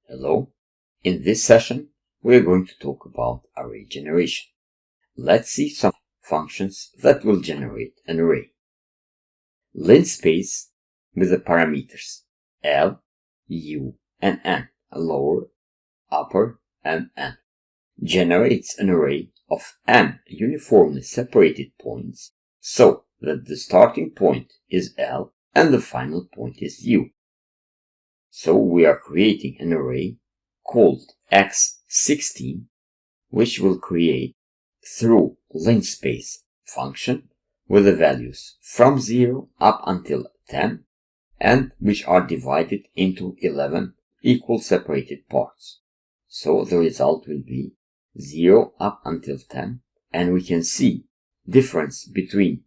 Hello. In this session, we are going to talk about array generation. Let's see some functions that will generate an array. Linspace with the parameters L, U, and N, lower, upper, and N, generates an array of N uniformly separated points so that the starting point is L and the final point is U. So we are creating an array called x16, which will create through linspace function with the values from 0 up until 10, and which are divided into 11 equal separated parts. So the result will be 0 up until 10, and we can see difference between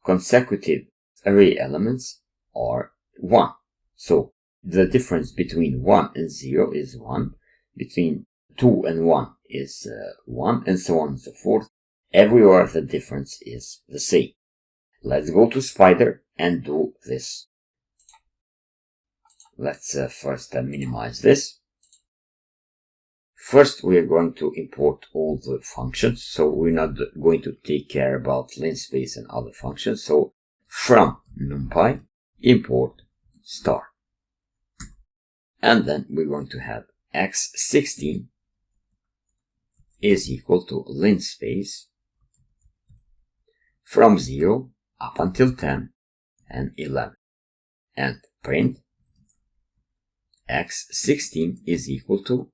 consecutive array elements are 1. So the difference between 1 and 0 is 1, between 2 and 1 is 1, and so on and so forth. Everywhere the difference is the same. Let's go to Spider and do this. Let's first minimize this. First, we are going to import all the functions, so we're not going to take care about linspace and other functions. So from numpy, import star. And then we're going to have x16 is equal to linspace from 0 up until 10 and 11. And print x16 is equal to,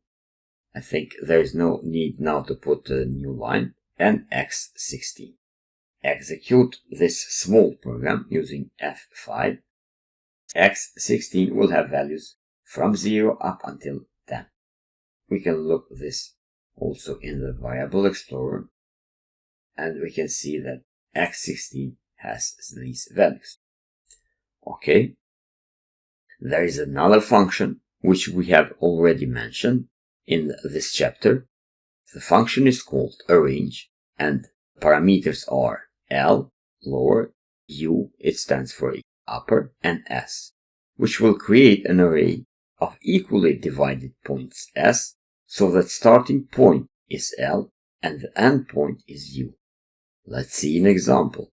I think there is no need now to put a new line, and x16. Execute this small program using F5. x16 will have values from 0 up until 10. We can look this also in the variable explorer, and we can see that x16 has these values. Okay. There is another function which we have already mentioned in this chapter. The function is called arange, and parameters are L, lower, U, it stands for upper, and S, which will create an array of equally divided points S, so that starting point is L and the end point is U. Let's see an example.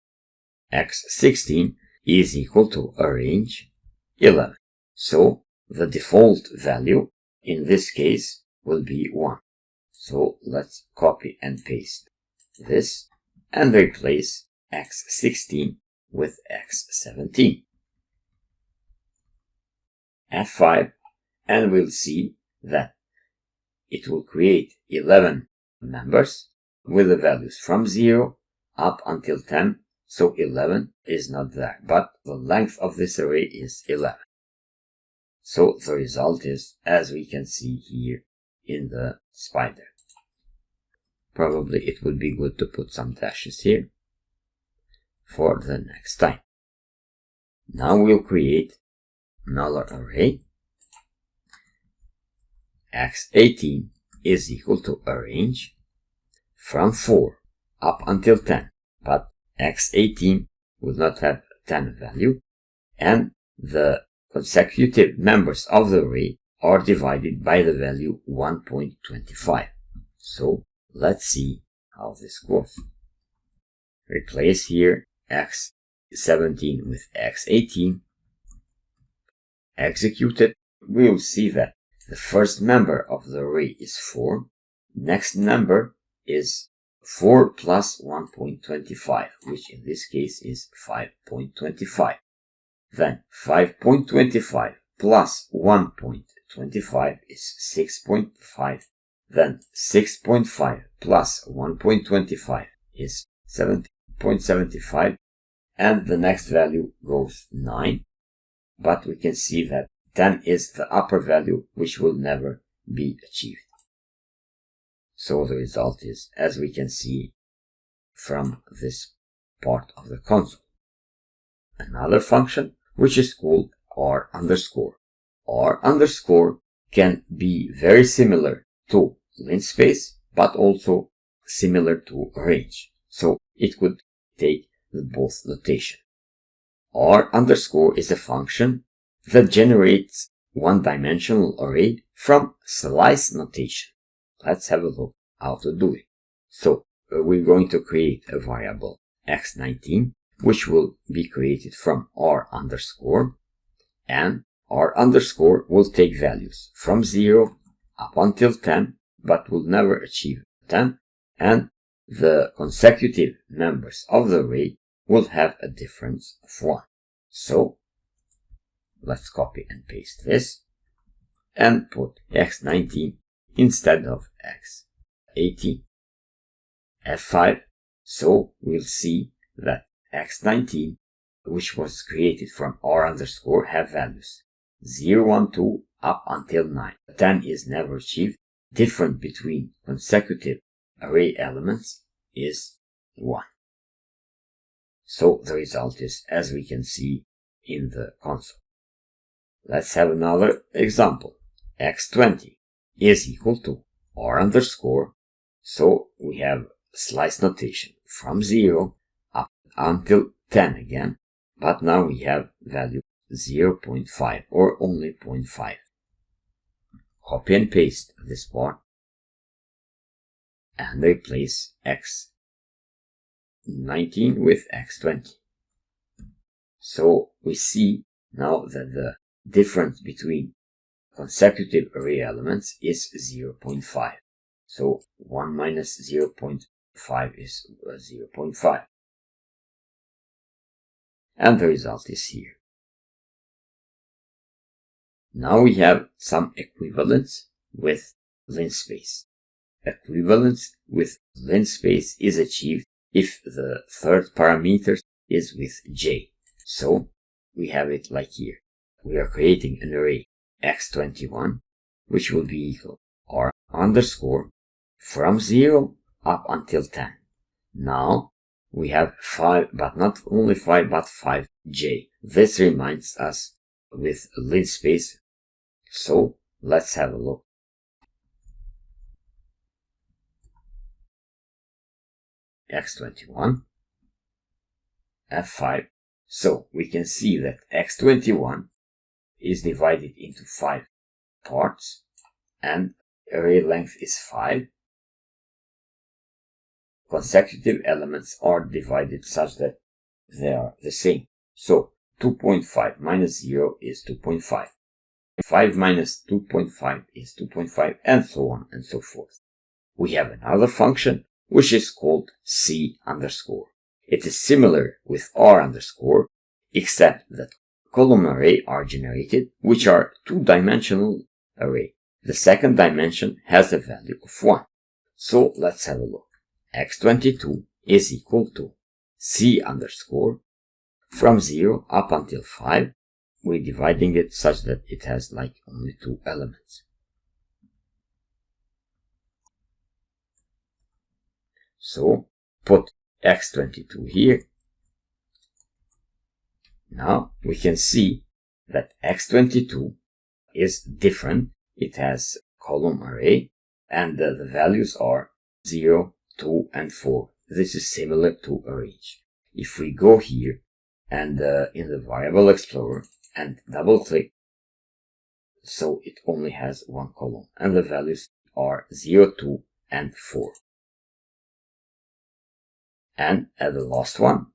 x16 is equal to arange 11. So the default value in this case will be 1. So let's copy and paste this and replace x16 with x17. F5, and we'll see that it will create 11 members with the values from 0 up until 10. So 11 is not there, but the length of this array is 11. So the result is, as we can see here in the spider. Probably it would be good to put some dashes here for the next time. Now we'll create another array. x18 is equal to arange from 4 up until 10, but x18 will not have 10 value, and the consecutive members of the array are divided by the value 1.25. So let's see how this goes. Replace here x17 with x18. Execute it. We will see that the first member of the array is 4. Next number is 4 plus 1.25, which in this case is 5.25. Then 5.25 plus 1.25 is 6.5. Then 6.5 plus 1.25 is 7.75. And the next value goes 9. But we can see that 10 is the upper value, which will never be achieved. So the result is, as we can see from this part of the console. Another function which is called r underscore. R underscore can be very similar to linspace, but also similar to arange. So it could take both notation. R underscore is a function that generates one-dimensional array from slice notation. Let's have a look how to do it. So we're going to create a variable x19, which will be created from r underscore, and r underscore will take values from 0 up until 10, but will never achieve 10, and the consecutive members of the array will have a difference of 1. So let's copy and paste this and put x19 instead of x18. F5, so we'll see that x19, which was created from r underscore, have values 0, 1, 2 up until 9. 10 is never achieved. Difference between consecutive array elements is 1. So the result is as we can see in the console. Let's have another example. x20 is equal to r underscore, so we have slice notation from 0 up until 10 again, but now we have value 0.5 or only 0.5. Copy and paste this part and replace x19 with x20. So we see now that the difference between consecutive array elements is 0.5. So 1 minus 0.5 is 0.5. And the result is here. Now we have some equivalence with linspace. Equivalence with linspace is achieved if the third parameter is with j. So we have it like here. We are creating an array x21, which will be equal r underscore from 0 up until 10. Now we have 5, but not only 5, but 5j. This reminds us with linspace. So let's have a look. x21, f5. So we can see that x21 is divided into 5 parts and array length is 5. Consecutive elements are divided such that they are the same. So 2.5 minus 0 is 2.5. 5 minus 2.5 is 2.5, and so on and so forth. We have another function which is called c underscore. It is similar with r underscore, except that column array are generated, which are two-dimensional array. The second dimension has a value of 1. So let's have a look. x22 is equal to c underscore from 0 up until 5. We're dividing it such that it has like only 2 elements. So put x22 here. Now we can see that x22 is different. It has column array and the values are 0, 2 and 4. This is similar to arange. If we go here and in the variable explorer and double click, so it only has one column and the values are 0, 2 and 4. And at the last one,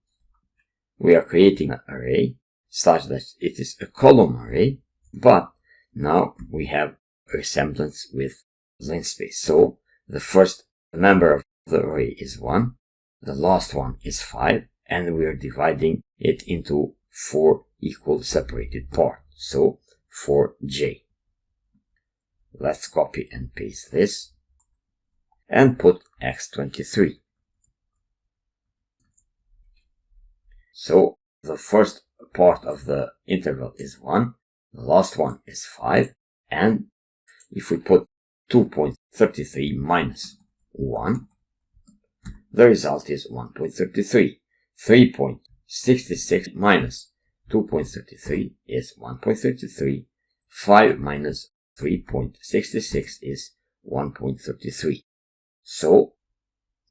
we are creating an array such that it is a column array, but now we have a resemblance with linspace. So the first member of the array is 1, the last one is 5, and we are dividing it into 4 equal separated parts. So 4j. Let's copy and paste this and put x23. So the first part of the interval is 1, the last one is 5, and if we put 2.33 minus 1, the result is 1.33. 3.66 minus 2.33 is 1.33. 5 minus 3.66 is 1.33. So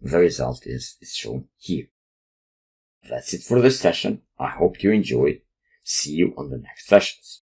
the result is shown here. That's it for this session. I hope you enjoyed. See you on the next sessions.